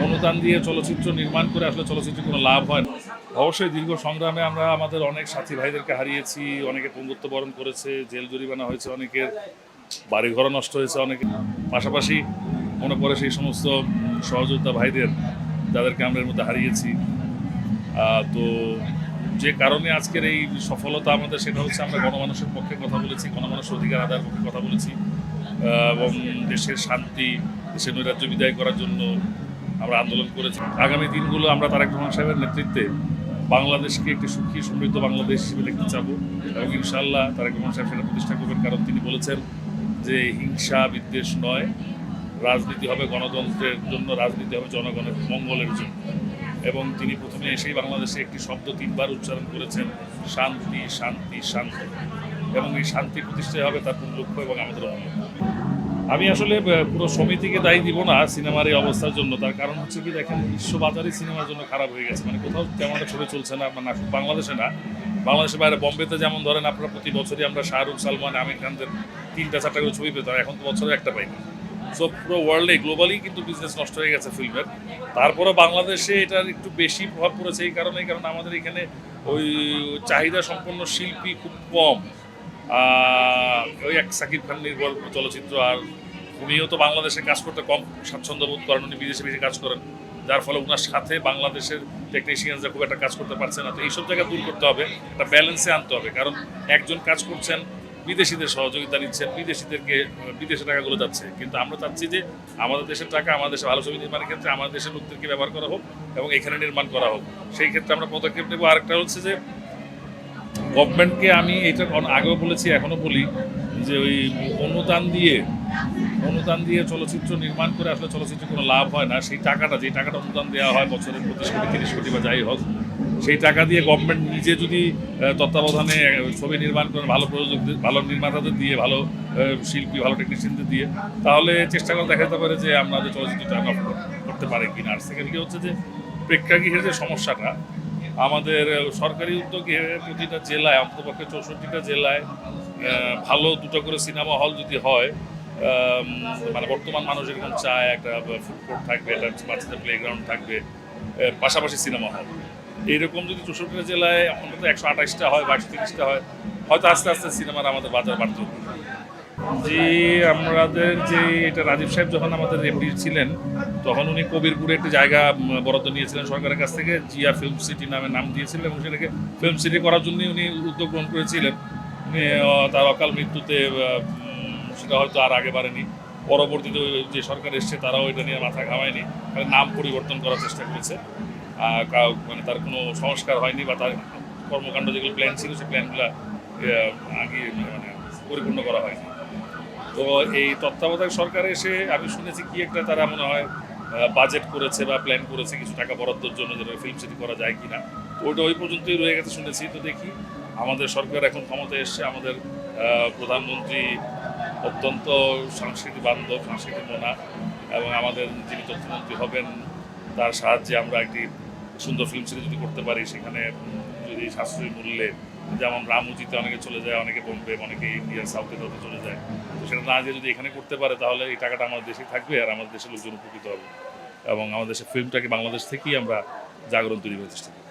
অনুদান দিয়ে চলচ্চিত্র নির্মাণ করে আসলে চলচ্চিত্রের কোনো লাভ হয় না। অবশ্যই দীর্ঘ সংগ্রামে আমরা আমাদের অনেক সাথী ভাইদেরকে হারিয়েছি, অনেকে পঙ্গুত্ব বরণ করেছে, জেল জরিমানা হয়েছে, অনেকের বাড়িঘর নষ্ট হয়েছে, অনেকে পাশাপাশি মনে পড়ে সেই সমস্ত সহযোদ্ধা ভাইদের যাদেরকে আমরা এর মধ্যে হারিয়েছি। তো যে কারণে আজকের এই সফলতা আমাদের, সেটা হচ্ছে আমরা গণমানুষের পক্ষে কথা বলেছি, গণমানুষের অধিকার আদায়ের পক্ষে কথা বলেছি এবং দেশের শান্তি, দেশের নৈরাজ্য বিদায় করার জন্য আমরা আন্দোলন করেছি। আগামী দিনগুলো আমরা তারেক রহমান সাহেবের নেতৃত্বে বাংলাদেশকে একটি সুখী সমৃদ্ধ বাংলাদেশ হিসেবে দেখতে চাবো এবং ইনশাআল্লাহ তারেক রহমান সাহেব সেটা প্রতিষ্ঠা করবেন। কারণ তিনি বলেছেন যে হিংসা বিদ্বেষ নয়, রাজনীতি হবে গণতন্ত্রের জন্য, রাজনীতি হবে জনগণের মঙ্গলের জন্য। এবং তিনি প্রথমে এসেই বাংলাদেশে একটি শব্দ 3 বার উচ্চারণ করেছেন, শান্তি শান্তি শান্তি, এবং এই শান্তি প্রতিষ্ঠায় হবে তার লক্ষ্য এবং আমাদের লক্ষ্য। আমি আসলে পুরো সমিতিকে দায়ী দিব না সিনেমার এই অবস্থার জন্য। তার কারণ হচ্ছে কি, দেখেন বিশ্ববাজারই সিনেমার জন্য খারাপ হয়ে গেছে, মানে কোথাও তেমন একটা ছবি চলছে না, মানে বাংলাদেশে না, বাংলাদেশের বাইরে বম্বেতে যেমন ধরেন আপনারা প্রতি বছরই আমরা শাহরুখ, সালমান, আমির খানদের 3টা 4টা করে ছবি পেতাম, এখন তো বছরে একটা পাই না। সো পুরো ওয়ার্ল্ডে গ্লোবালি কিন্তু বিজনেস নষ্ট হয়ে গেছে ফিল্মের। তারপরে বাংলাদেশে এটার একটু বেশি প্রভাব পড়েছে এই কারণে, কারণ আমাদের এখানে ওই চাহিদা সম্পন্ন শিল্পী খুব কম। ওই এক সাকিব খান নির্ভর চলচ্চিত্র, আর উনিও তো বাংলাদেশে কাজ করতে কম স্বাচ্ছন্দ্য বোধ করেন, উনি বিদেশে বেশি কাজ করেন, যার ফলে ওনার সাথে বাংলাদেশের টেকনিশিয়ানরা খুব একটা কাজ করতে পারছে না। তো এইসব জায়গা দূর করতে হবে, একটা ব্যালেন্সে আনতে হবে। কারণ একজন কাজ করছেন, বিদেশিদের সহযোগিতা নিচ্ছেন, বিদেশে টাকাগুলো যাচ্ছে, কিন্তু আমরা চাচ্ছি যে আমাদের দেশের টাকা আমাদের দেশে ভালো ছবি নির্মাণের ক্ষেত্রে আমাদের দেশের লোকদেরকে ব্যবহার করা হোক এবং এখানে নির্মাণ করা হোক। সেই ক্ষেত্রে আমরা পদক্ষেপ নেব। আরেকটা হচ্ছে যে গভর্নমেন্টকে আমি এটা আগেও বলেছি, এখনও বলি, যে ওই অনুদান দিয়ে চলচ্চিত্র নির্মাণ করে আসলে চলচ্চিত্রের কোনো লাভ হয় না। সেই টাকাটা, যে টাকাটা অনুদান দেওয়া হয় বছরের 25 কোটি 30 কোটি বা যাই হোক, সেই টাকা দিয়ে গভর্নমেন্ট নিজে যদি তত্ত্বাবধানে ছবি নির্মাণ করেন, ভালো প্রযোজক, ভালো নির্মাতাদের দিয়ে, ভালো শিল্পী, ভালো টেকনিশিয়ানদের দিয়ে, তাহলে চেষ্টা করে দেখা যেতে পারে যে আমাদের চলচ্চিত্রটা করতে পারে কিনা। আর সেকেন্ডলি হচ্ছে যে প্রেক্ষাগৃহের যে সমস্যাটা, আমাদের সরকারি উদ্যোগে প্রতিটা জেলায়, অন্ততপক্ষে 64টা জেলায় ভালো 2টো করে সিনেমা হল যদি হয়, মানে বর্তমান মানুষ এরকম চায় একটা ফুড কোর্ট থাকবে, একটা বাচ্চাদের প্লেগ্রাউন্ড থাকবে, পাশাপাশি সিনেমা হল, এইরকম যদি 64টা জেলায় অন্তত 128টা হয় বা 130টা হয়, হয়তো আস্তে আস্তে সিনেমার আমাদের বাজার বাড়তে হবে। যে আমাদের যে এটা রাজীব সাহেব যখন আমাদের এমডি ছিলেন, তখন উনি কবিরপুরে একটি জায়গা বরাদ্দ নিয়েছিলেন সরকারের কাছ থেকে, জিয়া ফিল্ম সিটি নামে নাম দিয়েছিলেন এবং সেটাকে ফিল্ম সিটি করার জন্যই উনি উদ্যোগ গ্রহণ করেছিলেন। উনি তার অকাল মৃত্যুতে সেটা হয়তো আর আগে বাড়েনি। পরবর্তীতে যে সরকার এসছে তারাও এটা নিয়ে মাথা ঘামায়নি, নাম পরিবর্তন করার চেষ্টা করেছে, মানে তার কোনো সংস্কার হয়নি বা তার কর্মকাণ্ড যেগুলো প্ল্যান ছিল সেই প্ল্যানগুলো আগে মানে পরিপূর্ণ করা হয়নি। তো এই তত্ত্বাবধায়ক সরকার এসে আমি শুনেছি কি একটা তারা মনে হয় বাজেট করেছে বা প্ল্যান করেছে কিছু টাকা বরাদ্দের জন্য, যেটা ফিল্ম সিটি করা যায় কিনা, তো ওইটা ওই পর্যন্তই রয়ে গেছে শুনেছি। তো দেখি, আমাদের সরকার এখন ক্ষমতায় এসছে, আমাদের প্রধানমন্ত্রী অত্যন্ত সংস্কৃতি বান্ধব, সংস্কৃতি মনা, এবং আমাদের যিনি তথ্যমন্ত্রী হবেন তার সাহায্যে আমরা একটি সুন্দর ফিল্ম সিটি যদি করতে পারি, সেখানে যদি সাশ্রয়ী মূল্যে, যেমন রামুজিতে অনেকে চলে যায়, অনেকে বোম্বে, অনেকে ইন্ডিয়ার সাউথে তাতে চলে যায়, তো সেটা না দিয়ে যদি এখানে করতে পারে, তাহলে এই টাকাটা আমাদের দেশেই থাকবে আর আমাদের দেশের লোকজন উপকৃত হবে এবং আমাদের দেশের ফিল্মটাকে বাংলাদেশ থেকেই আমরা জাগরণ তৈরি করার চেষ্টা করব।